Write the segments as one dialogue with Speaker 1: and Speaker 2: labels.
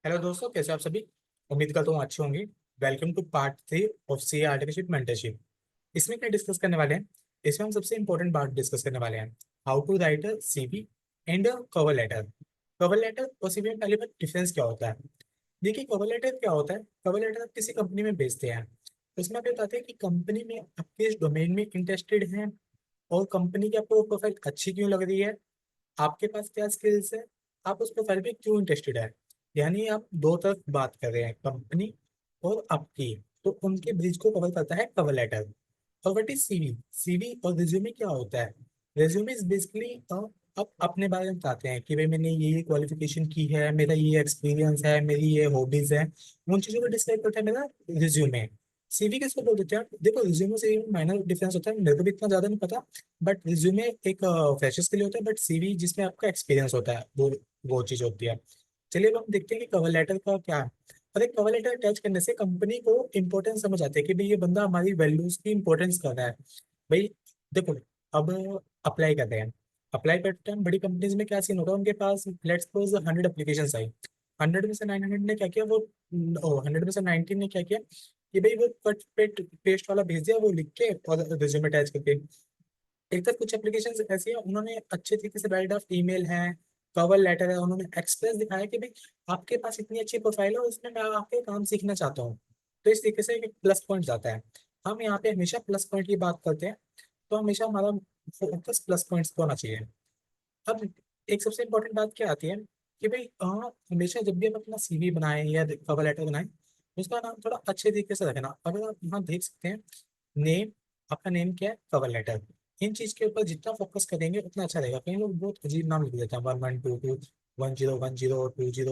Speaker 1: Hello दोस्तों, कैसे आप सभी। उम्मीद करता हूँ अच्छे होंगे। Welcome to part 3 of C artificial mentorship. इसमें क्या डिस्कस करने वाले हैं। इसमें हम सबसे इंपॉर्टेंट बात डिस्कस करने वाले हैं। How to write a CV and a cover letter. Cover letter और सीवी में पहले बात डिफरेंस क्या होता है। देखिए, कवर लेटर क्या होता है। कवर लेटर आप किसी कंपनी में भेजते हैं, तो उसमें आप बताते हैं कि कंपनी में आपके इस डोमेन में इंटरेस्टेड हैं और कंपनी की आपको प्रोफाइल अच्छी क्यों लग रही है, आपके पास क्या स्किल्स है, आप उस प्रोफाइल पे क्यों इंटरेस्टेड है। यानी आप दो तरफ बात कर रहे हैं, कंपनी और आपकी। तो उनके ब्रिज को कवर करता है कवर लेटर। और व्हाट इज सीवी। सीवी और रिज्यूमे क्या होता है। रिज्यूमे इज बेसिकली आप अपने बारे में बताते हैं कि भाई मैंने ये क्वालिफिकेशन की है, मेरा ये एक्सपीरियंस है, मेरी ये हॉबीज है। उन चीजों को डिस्क्राइब करता है मेरा रिज्यूमे। सीवी किसको बोल देते हैं। देखो, रिज्यूमे से माइनर डिफरेंस होता है, मेरे को भी इतना ज्यादा नहीं पता। बट रिज्यूमे एक फ्रेशर्स के लिए होता है, बट सीवी जिसमें आपका एक्सपीरियंस होता है, वो चीज होती है। चलिए अब हम देखते हैं कि कवर लेटर का क्या है। और एक कवर लेटर अटैच करने से कंपनी को इंपॉर्टेंस समझ आती है कि भाई ये बंदा हमारी वैल्यूज की इंपॉर्टेंस कर रहा है। भाई देखो, अब अप्लाई करते हैं। अप्लाई करते हैं बड़ी कंपनीज में क्या सीन होगा, उनके पास लेट्स सपोज 100 एप्लीकेशन आई। 100 में से 900 ने क्या किया, वो 100 में से 19 ने क्या किया कि भाई वो कट पेट पेस्ट वाला भेज दिया, वो लिख के और रिज्यूमे अटैच करके। एक तो कुछ एप्लीकेशन ऐसी है, उन्होंने अच्छे तरीके से राइट ऑफ ईमेल है, कवर लेटर है, उन्होंने एक्सप्रेस दिखाया कि भाई आपके पास इतनी अच्छी प्रोफाइल है, उसमें मैं आपके काम सीखना चाहता हूँ। तो इस तरीके से एक प्लस पॉइंट जाता है। हम यहाँ पे हमेशा प्लस पॉइंट की बात करते हैं, तो हमेशा हमारा फोकस प्लस पॉइंट्स पे होना चाहिए। अब एक सबसे इम्पोर्टेंट बात क्या आती है कि भाई हमेशा जब भी हम अपना सीवी बनाए या कवर लेटर बनाए, उसका नाम थोड़ा अच्छे तरीके से रखना। अगर आप यहाँ देख सकते हैं, नेम, आपका नेम क्या है, कवर लेटर। इन चीज के ऊपर जितना फोकस करेंगे उतना अच्छा रहेगा। कई लोग बहुत अजीब नाम लिख देते हैं, 1122 1010 20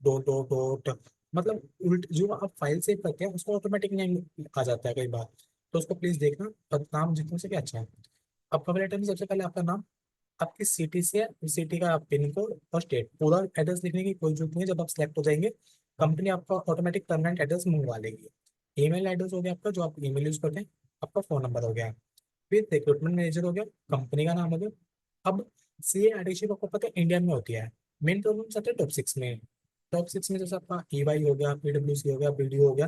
Speaker 1: डॉट डॉट डॉट। मतलब उल्ट जो आप फाइल सेव करते हैं उसको ऑटोमेटिक नेम आ जाता है कई बार। तो उसको प्लीज देखना, और नाम जितना से क्या अच्छा है। अब कवर लेटर में सबसे पहले आपका नाम, आपकी सिटी से है, उस सिटी का पिन कोड और स्टेट, पूरा एड्रेस लिखने की कोई जरूरत नहीं है। जब आप सिलेक्ट हो जाएंगे, कंपनी आपका ऑटोमेटिक परमानेंट एड्रेस मंगवा लेगी। ईमेल एड्रेस हो गया आपका, जो आप ईमेल यूज करते हैं। आपका फोन नंबर हो गया। फिर रिक्रूटमेंट मैनेजर हो गया, कंपनी का नाम हो गया। अब सीए एडिशिप आपको पता है इंडिया में होती है। मेन प्रॉब्लम आते हैं टॉप 6 में। टॉप 6 में जैसे आपका ईवाई हो गया, पीडब्ल्यूसी हो गया, बीडीओ हो गया।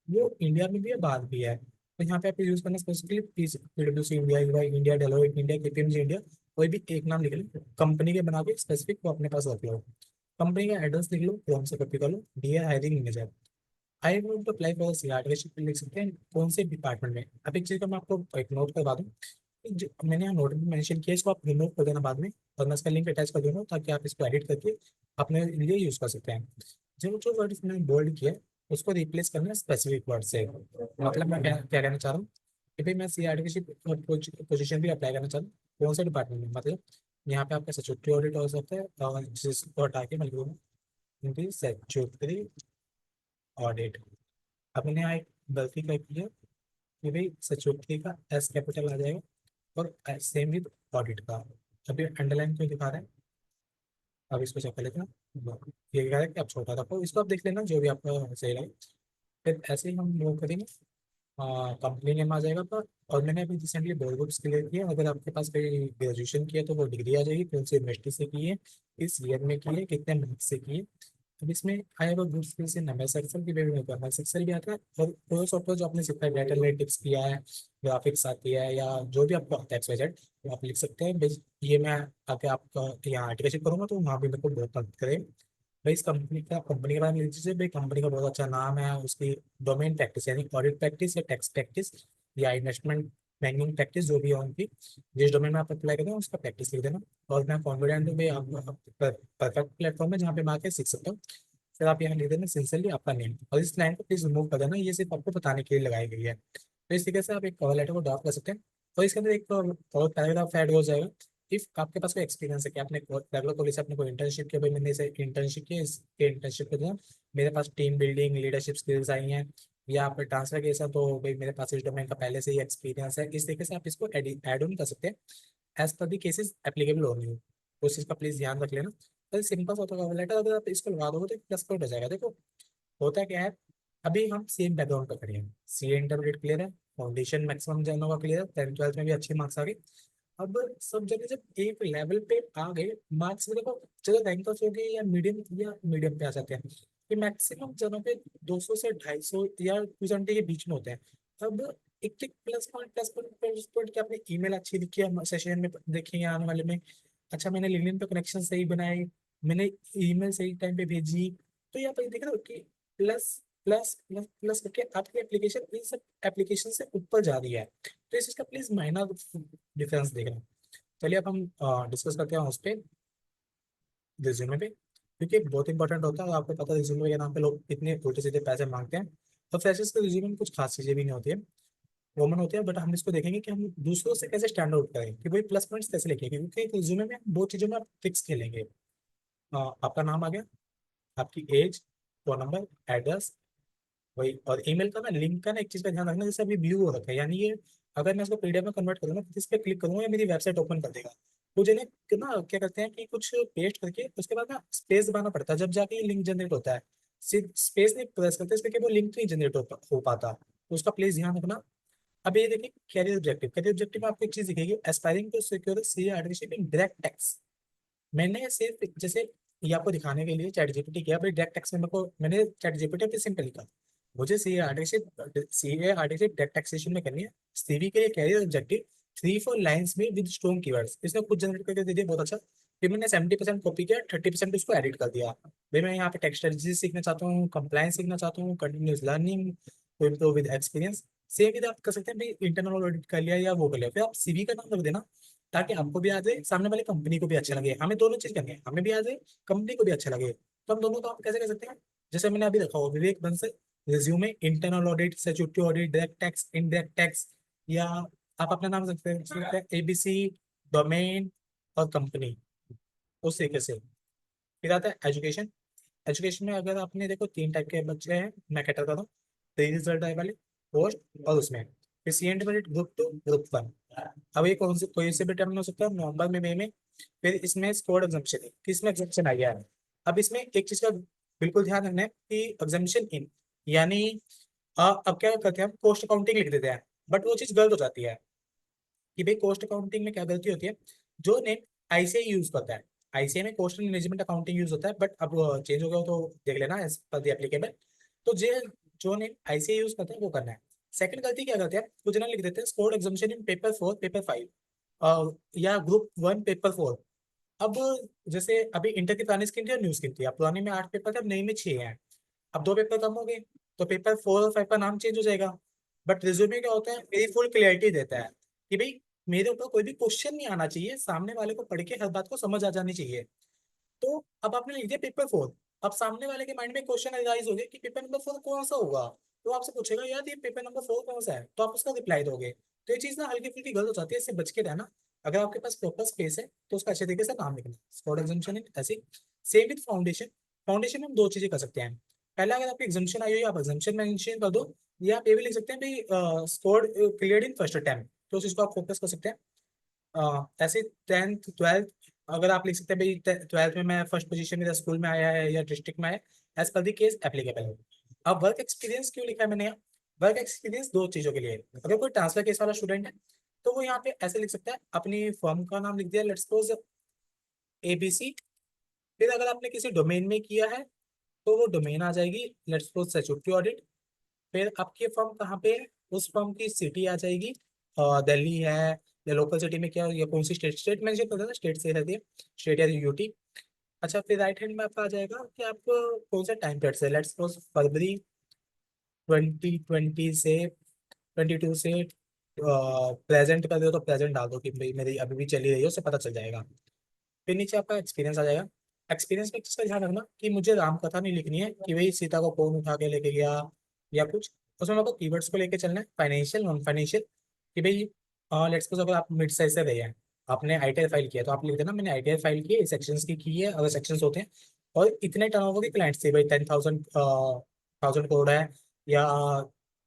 Speaker 1: वो इंडिया में भी है, बाहर भी है। तो यहाँ पे आप यूज करना स्पेसिफिकली पीडब्ल्यूसी India, EY India, Deloitte India, KPMG India. कोई भी एक नाम लिख लो, कंपनी के बना के स्पेसिफिक वो अपने पास रख लो। कंपनी का एड्रेस लिख लो, फॉर्म से कॉपी कर लो, dear hiring manager, I would to apply for C artificial पे लिख सकते हैं कौन से डिपार्टमेंट में। अब एक चीज का मैं आपको एक नोट करवा दूँ, मैंने यहाँ नोट में मेंशन किया, इसको आप रिमूव कर देना बाद में, और मैं इसका लिंक अटैच कर दूंगा ताकि आप इसको एडिट करके अपने लिए यूज कर सकते हैं। जो जो वर्ड मैंने बोल्ड किया है, उसको रिप्लेस करना स्पेसिफिक वर्ड से। मतलब मैं क्या क्या कहना चाह रहा हूँ कि भाई मैं सी आर्टिफिशियल पोजीशन भी अप्लाई करना चाह रहा हूँ। कौन से डिपार्टमेंट में, मतलब यहाँ पे आपका सिक्योरिटी ऑडिट हो सकता है, और जिसको हटा के मैं लिखूंगा सिक्योरिटी ऑडिट। अब मैंने यहाँ एक गलती क्या की है कि भाई सिक्योरिटी का एस कैपिटल आ जाएगा, और सेम विद ऑडिट का। अभी अंडरलाइन क्यों दिखा रहा है, अब इसको चेक कर लेते हैं। ये कह रहा है कि आप छोटा रखो, इसको आप देख लेना जो भी आपका सही लगे। फिर ऐसे ही हम वो करेंगे, कंपनी नेम आ जाएगा आपका। और मैंने अभी रिसेंटली बोर्ड बुक्स क्लियर किया, अगर आपके पास कोई ग्रेजुएशन किया तो वो डिग्री आ जाएगी, कौन सी यूनिवर्सिटी से की है, किस ईयर में की है, कितने मार्क्स से की है। अब इसमें I have a good skills in MS Excel की, मेरे को एमएस एक्सेल भी आता है। और कोई सॉफ्टवेयर जो आपने सीखा है, डेटा एनालिटिक्स किया है, ग्राफिक्स आती है, या जो भी आपको आता है एक्स तो आप लिख सकते हैं। ये मैं आके आपका यहाँ आर्टिकल करूंगा तो वहाँ भी मेरे को बहुत मदद करेगा। भाई इस कंपनी के बारे में लिख दीजिए। भाई कंपनी का बहुत अच्छा नाम है, उसकी डोमेन प्रैक्टिस यानी ऑडिट प्रैक्टिस या टैक्स प्रैक्टिस या इन्वेस्टमेंट बैंकिंग प्रैक्टिस जो भी है उनकी, जिस डोमेन में आप अप्लाई करें उसका प्रैक्टिस लिख देना। और मैं कॉन्फिडेंट हूँ भाई आप परफेक्ट प्लेटफॉर्म है जहाँ पे मैं आके सीख सकता हूँ। फिर आप यहाँ लिख देना सिंसियरली आपका नेम, और इस लाइन को प्लीज रिमूव कर देना, ये सिर्फ आपको बताने के लिए लगाई गई है। तो इस तरीके से आप एक कवर लेटर को ड्राफ्ट कर सकते हैं। और इसके अंदर एक और पैराग्राफ ऐड हो जाएगा। इफ आपके पास कोई एक्सपीरियंस है कि आपने रेगुलर कॉलेज से आपने कोई इंटर्नशिप किया, भाई मैंने इसे इंटर्नशिप किया, इसके इंटर्नशिप के दौरान मेरे पास टीम बिल्डिंग लीडरशिप स्किल्स आई हैं, या आप ट्रांसफर केस है तो भाई मेरे पास इस डोमेन का पहले से ही एक्सपीरियंस है। इस तरीके से आप इसको एड ऑन कर सकते हैं as per the cases applicable होंगे। तो उस चीज़ का प्लीज ध्यान रख लेना। तो सिंपल सा होता है लेटर, अगर आप इसको लगा दोगे तो प्लस पॉइंट हो जाएगा। देखो होता क्या है, अभी हम सेम बैकग्राउंड पे खड़े हैं, सी इंटरमीडिएट क्लियर है, फाउंडेशन मैक्सिमम जनों का क्लियर है, 10th 12th में भी अच्छे मार्क्स आ गए। अब सब जगह जब एक लेवल पे आ गए मार्क्स में, देखो चलो रैंक ऑफ हो गए या मीडियम पे आ जाते हैं, कि मैक्सिमम जनों पे 200 से 250 या 270 के बीच में होते हैं। अब एक एक प्लस पॉइंट कि आपने ईमेल अच्छी लिखी है, सेशन में देखेंगे आने वाले में। अच्छा, मैंने लिंक्डइन पे कनेक्शन सही बनाए, मैंने ईमेल सही टाइम पे भेजी, तो यहाँ पर देख रहे हो कि प्लस प्लस प्लस प्लस करके आपकी एप्लीकेशन इन सब एप्लीकेशन से ऊपर जा रही है। तो इस चीज़ का प्लीज माइनर डिफरेंस देखना। चलिए अब हम डिस्कस करते हैं उस पर, रिज्यूमे पे, क्योंकि बहुत इंपॉर्टेंट होता है। आपको पता है रिज्यूमे के नाम पे लोग कितने उल्टे सीधे पैसे मांगते हैं। तो फ्रेशर्स के रिज्यूमे में कुछ खास चीजें भी नहीं होती है, कॉमन होती है, बट हम इसको देखेंगे कि हम दूसरों से कैसे स्टैंड आउट करें, कि भाई प्लस पॉइंट्स कैसे लिखेंगे, क्योंकि रिज्यूमे में दो चीजों में आप फिक्स खेलेंगे। आपका नाम आ गया, आपकी एज, फोन नंबर, एड्रेस, वही, और ईमेल का ना लिंक का ना एक चीज का ध्यान रखना, जैसे अभी व्यू हो रखा है, यानी ये अगर मैं इसको पीडीएफ में कन्वर्ट करूंगा तो इस पर क्लिक करूंगा या मेरी वेबसाइट ओपन कर देगा। मुझे ना क्या करते हैं कि कुछ पेस्ट करके उसके बाद ना स्पेस दबाना पड़ता है, जब जाके ये लिंक जनरेट होता है। सिर्फ स्पेस नहीं प्रेस करते इसके, वो लिंक नहीं जनरेट हो पाता, तो उसका प्लीज ध्यान रखना। अब ये देखिए, कैरियर ऑब्जेक्टिव में आपको एक चीज दिखेगी, aspiring to secure C artificial in direct tax. मैंने सिर्फ जैसे ये आपको दिखाने के लिए चैट जीपीटी किया, भाई डायरेक्ट टैक्स में मेरे को, मैंने चैट जीपीटी पे सिंपल लिखा, मुझे सीए आर्टिफिशियल डायरेक्ट टैक्सेशन में करनी है, सीवी के लिए कैरियर ऑब्जेक्टिव 3-4 लाइन्स में विद स्ट्रॉन्ग कीवर्ड्स, इसने खुद जनरेट करके दे दिया, बहुत अच्छा। फिर मैंने 70% कॉपी किया, 30% उसको एडिट कर दिया। भाई मैं यहाँ पे टेक्स्ट स्ट्रेटजी सीखना चाहता हूँ, कंप्लायंस सीखना चाहता हूँ, continuous learning to improve with experience. Same with आप कर सकते हैं भाई, इंटरनल ऑडिट कर लिया या वो कर लिया, फिर आप सीवी का नाम रख देना, ताकि आपको भी आ जाए, सामने वाले कंपनी को भी अच्छा लगे। हमें दोनों चीज करनी है, हमें भी आ जाए, कंपनी को भी अच्छा लगे। तो हम दोनों काम कैसे कर सकते हैं, जैसे मैंने अभी रखा हुआ Vivek Bansal, resume, internal audit, statutory audit, direct tax, indirect tax, या आप अपना नाम रख सकते हैं एबीसी, डोमेन और कंपनी, उस तरीके से। फिर आता है एजुकेशन। एजुकेशन में अगर आपने देखो 3 टाइप के बच्चे हैं, मैं कैटर कर रहा हूँ, प्री रिजल्ट टाइप वाले, पोस्ट, और उसमें फिर सी एंड ग्रुप 2 ग्रुप 1। अब ये कौन से कोई से भी टर्म हो सकता है, नवंबर में, मई में। फिर इसमें स्कोर एग्जाम्पशन है कि इसमें एग्जाम्पशन आ गया है। अब इसमें एक चीज का बिल्कुल ध्यान रखना है कि एग्जाम्पशन इन, यानी अब क्या करते हैं, हम कॉस्ट अकाउंटिंग लिख देते हैं, बट वो चीज गलत हो जाती है। कि भाई कॉस्ट अकाउंटिंग में क्या गलती होती है, जो नेम आईसीआई यूज करता है, आईसीआई में cost and management accounting use होता है, बट अब चेंज हो गया हो तो देख लेना एज पर द एप्लीकेबल। तो जो नेम आईसीआई यूज करता है वो करना है। सेकंड गलती क्या करते हैं, कुछ ना लिख देते हैं score examination in paper 4 paper 5, या ग्रुप 1 पेपर 4। अब जैसे अभी इंटर की पुरानी स्कीम थी और न्यू स्कीम थी, अब पुराने में 8 पेपर थे, अब नई में 6 हैं। अब 2 पेपर कम हो गए, तो पेपर 4 और 5 का नाम चेंज हो जाएगा। बट रिज्यूमे क्या होता है, मेरी फुल क्लियरिटी देता है कि भाई मेरे ऊपर कोई भी क्वेश्चन नहीं आना चाहिए, सामने वाले को पढ़ के हर बात को समझ आ जानी चाहिए। तो अब आपने लिख दिया पेपर 4, अब सामने वाले के माइंड में क्वेश्चन अराइज हो गया कि पेपर नंबर 4 कौन सा होगा। तो आपसे पूछेगा यार ये पेपर नंबर 4 कौन सा है, तो आप उसका रिप्लाई दोगे। तो ये चीज ना हल्की फुल्की गलत हो जाती है, इससे बच के रहना। अगर आपके पास प्रॉपर स्पेस है तो उसका अच्छे तरीके से काम लिखना, स्कॉट एग्जामिशन है ऐसे। Same with foundation. फाउंडेशन में हम दो चीजें कर सकते हैं। पहला, अगर आपकी एग्जामिशन आई हुई है, आप एग्जामिशन मेंशन कर दो, या आप ये भी लिख सकते हैं भाई score cleared in first attempt, तो उस चीज को आप फोकस कर सकते हैं। ऐसे 10th 12th अगर आप लिख सकते हैं भाई 12th में मैं फर्स्ट पोजीशन मेरा स्कूल में आया है या डिस्ट्रिक्ट में आया, as per the case applicable है। अब वर्क एक्सपीरियंस क्यों लिखा है मैंने यहाँ, वर्क एक्सपीरियंस दो चीजों के लिए है। अगर कोई ट्रांसफर केस वाला स्टूडेंट है तो वो यहाँ पे ऐसे लिख सकता है, अपनी फर्म का नाम लिख दिया, लेट्स सपोज एबीसी। फिर अगर आपने किसी डोमेन में किया है तो वो डोमेन आ जाएगी, लेट्स सपोज स्टैट्यूटरी ऑडिट। फिर आपकी फर्म कहाँ पे है, उस फर्म की सिटी आ जाएगी, दिल्ली है, या लोकल सिटी में क्या, या कौन सी स्टेट, स्टेट में पता था, स्टेट से रहती है, स्टेट या यूटी। अच्छा, फिर राइट हैंड में आपका आ जाएगा कि आप कौन सा टाइम पीरियड से, लेट्स सपोज फरवरी 2020 से 22 से प्रेजेंट कर दो, तो प्रेजेंट डाल दो कि भाई मेरी अभी भी चली रही है, उससे पता चल जाएगा। फिर नीचे आपका एक्सपीरियंस आ जाएगा। एक्सपीरियंस में किसका ध्यान रखना कि मुझे राम कथा नहीं लिखनी है कि भाई सीता को कौन उठा के लेके गया या कुछ। उसमें आपको कीवर्ड्स को लेके चलना है, फाइनेंशियल, नॉन फाइनेंशियल। कि भाई लेट्स सपोज अगर आप मिड साइज से रहे हैं, आपने आईटीआर फाइल किया, तो आप लिख देना मैंने आईटीआर फाइल की है, सेक्शंस की है, अगर सेक्शंस होते हैं, और इतने टर्नओवर के क्लाइंट्स थे भाई, 10,000 करोड़ है, या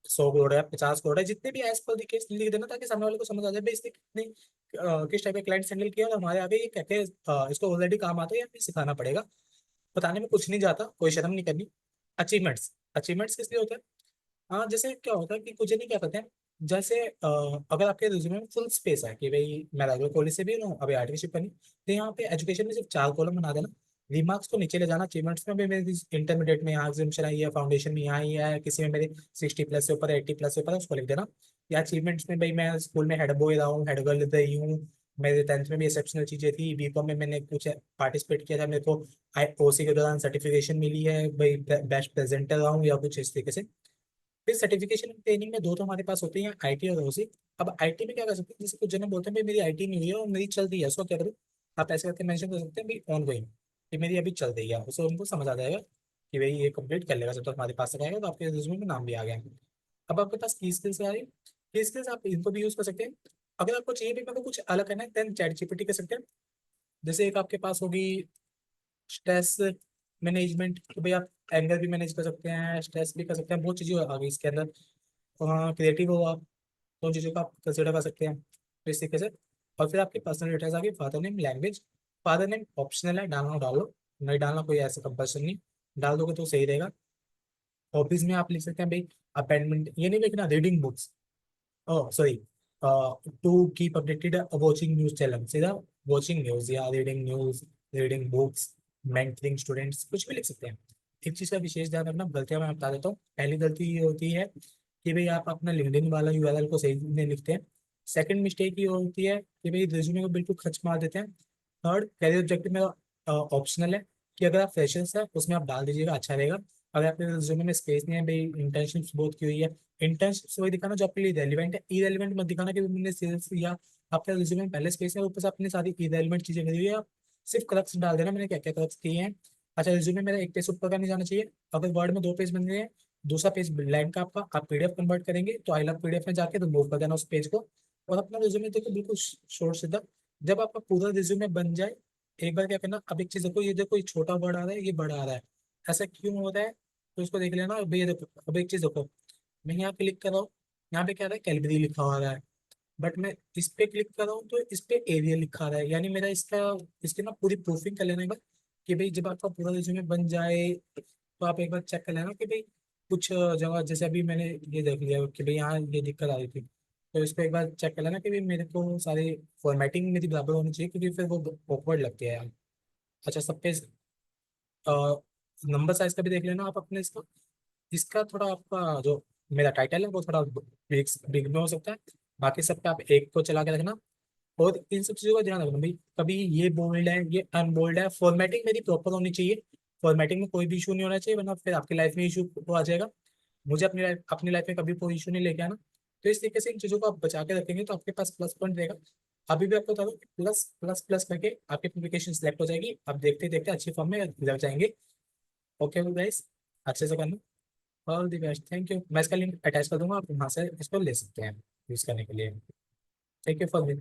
Speaker 1: 100 करोड़ है, 50 करोड़ है, जितने भी एज पर केस लिख देना, ताकि सामने वाले को समझ आ जाए भाई इसने कितने किस टाइप के क्लाइंट हैंडल किया, और हमारे आगे ये कहते हैं इसको ऑलरेडी काम आता है या फिर सिखाना पड़ेगा। बताने में कुछ नहीं जाता, कोई शर्म नहीं करनी। अचीवमेंट्स, अचीवमेंट्स किस लिए होते हैं, हाँ जैसे क्या होता है कि कुछ नहीं क्या करते हैं, जैसे अगर आपके रिज्यूमे में फुल स्पेस है कि भाई मैं रेगुलर कॉलेज से भी हूँ, अभी आर्टिकलशिप करनी, तो यहाँ पे एजुकेशन में सिर्फ 4 कॉलम बना देना, रिमार्क्स को नीचे ले जाना। अचीवमेंट्स में भी मेरी इंटरमीडिएट में यहाँ एग्जामिशन आई है, फाउंडेशन में यहाँ ही है, किसी में मेरे 60+ से ऊपर 80+ से ऊपर है, उसको लिख देना। या अचीवमेंट्स में भाई मैं स्कूल में हेड बॉय रहा हूँ, हेड गर्ल रही हूँ, मेरे 10th में भी एक्सेप्शनल चीजें थी, बीकॉम में मैंने कुछ पार्टिसिपेट किया था, मेरे को ओसी के दौरान सर्टिफिकेशन मिली है भाई, बेस्ट प्रेजेंटर रहा हूँ या कुछ इस तरीके से। फिर सर्टिफिकेशन ट्रेनिंग में दो तो हमारे पास होती है, आईटी और ओसी। अब आईटी में क्या कर सकते हैं, जैसे कुछ जने बोलते हैं भाई मेरी आईटी नहीं हुई है और मेरी चल रही है, उसको क्या करूँ? आप ऐसे करके मेंशन कर सकते हैं भाई ऑन गोइंग, कि मेरी अभी चल रही है, उसको उनको समझ आ जाएगा कि भाई ये कंप्लीट कर लेगा, जब तक हमारे पास तक आएगा तो आपके रिज्यूमे में नाम भी आ गया। अब आपके पास की स्किल्स आ रही है, की स्किल्स आप इनको भी यूज कर सकते हैं। अगर आपको चाहिए भी मेरे को कुछ अलग करना है, देन चैट जीपीटी कर सकते हैं। जैसे एक आपके पास होगी स्ट्रेस मैनेजमेंट, तो भाई आप एंगर भी मैनेज कर सकते हैं, स्ट्रेस भी कर सकते हैं, बहुत चीज़ें आ गई इसके अंदर। क्रिएटिव हो आप, तो उन चीज़ों को आप कंसिडर कर सकते हैं, तो इस तरीके से। और फिर आपकी पर्सनल डिटेल्स आ गई, father name, language. Father name optional है, डालना हो डालो, नहीं डालना कोई ऐसा कंपल्सन नहीं, डाल दोगे तो सही रहेगा। हॉबीज में आप लिख सकते हैं भाई अपेंडमेंट, ये नहीं लिखना reading books, oh sorry, to keep updated watching news channel, सीधा वॉचिंग न्यूज या reading news, reading books, mentoring students, कुछ भी लिख सकते हैं। एक चीज़ का विशेष ध्यान रखना, गलतियां मैं बता देता हूँ। पहली गलती ये होती है कि भाई आप अपना लिंक्डइन वाला यूआरएल को सही नहीं लिखते हैं। सेकंड मिस्टेक ये होती है कि भाई रिज्यूमे को बिल्कुल खर्च मार देते हैं। थर्ड, कैरियर ऑब्जेक्टिव मेरा ऑप्शनल है, कि अगर आप फ्रेशर्स है उसमें आप डाल दीजिएगा, अच्छा रहेगा। अगर आपके रिज्यूमे में स्पेस नहीं है भाई, इंटर्नशिप्स बहुत की हुई है, इंटर्नशिप्स वही दिखाना जो आपके लिए रेलिवेंट है, इरेलीवेंट मत दिखाना कि मैंने सेल्स या आपके रिज्यूमे में पहले स्पेस है, ऊपर से आपने सारी इरेलीवेंट चीजें करी हुई है। आप सिर्फ क्रक्स डाल देना, मैंने क्या क्या क्रक्स किए हैं। अच्छा, रिज्यूमे मेरा एक पेज ऊपर का नहीं जाना चाहिए। अगर वर्ड में 2 पेज बन रहे हैं, दूसरा पेज ब्लैंक का आपका, आप पीडीएफ कन्वर्ट करेंगे तो आई लव पीडीएफ में जाके रिमूव कर देना उस पेज को, और अपना रिज्यूमे देखो बिल्कुल शॉर्ट सीधा। जब आपका पूरा रिज्यूमे बन जाए, एक बार क्या करना, अब एक चीज देखो, ये देखो ये छोटा वर्ड आ रहा है, ये बड़ा आ रहा है, ऐसा क्यों हो रहा है? तो इसको देख लेना। अब ये देखो, अब एक चीज देखो, मैं यहाँ क्लिक कर रहा हूँ, यहाँ पे क्या रहा है, कैलगरी लिखा हुआ रहा है, बट मैं इस पे क्लिक कर रहा हूँ तो इस पे एरिया लिखा रहा है, यानी मेरा इसका, इसकी ना पूरी प्रूफिंग कर लेना एक बार, कि भाई जब आपका पूरा रिज्यूमे बन जाए तो आप एक बार चेक कर लेना कि भाई कुछ जगह, जैसे अभी मैंने ये देख लिया कि भाई यहाँ ये दिक्कत आ रही थी, तो इसको एक बार चेक कर लेना कि भाई मेरे को सारी फॉर्मेटिंग मेरी बराबर होनी चाहिए, क्योंकि फिर वो ऑकवर्ड लगती है यार। अच्छा, सब पे नंबर साइज का भी देख लेना आप अपने इसका। इसका थोड़ा आपका जो मेरा टाइटल है वो थोड़ा बिग बिग में हो सकता है, बाकी सब पे आप एक को चला के रखना। और इन सब चीज़ों का ध्यान रखना भाई, कभी ये बोल्ड है ये अनबोल्ड है, फॉर्मेटिंग मेरी प्रॉपर होनी चाहिए। फॉर्मेटिंग में कोई भी इशू नहीं होना चाहिए, वरना फिर आपकी लाइफ में इशू आ जाएगा। मुझे अपनी लाइफ में कभी कोई इशू नहीं लेके आना। तो इस तरीके से इन चीज़ों को आप बचा के रखेंगे तो आपके पास प्लस पॉइंट रहेगा। अभी भी आपको बता दो, प्लस प्लस प्लस करके आपकी एप्लीकेशन सेलेक्ट हो जाएगी, आप देखते देखते अच्छी फॉर्म में लग जाएंगे। ओके गाइस, अच्छे से करना। All the best, thank you. मैं इसका लिंक अटैच कर दूंगा, आप वहाँ से इसको ले सकते हैं यूज़ करने के लिए। Thank you for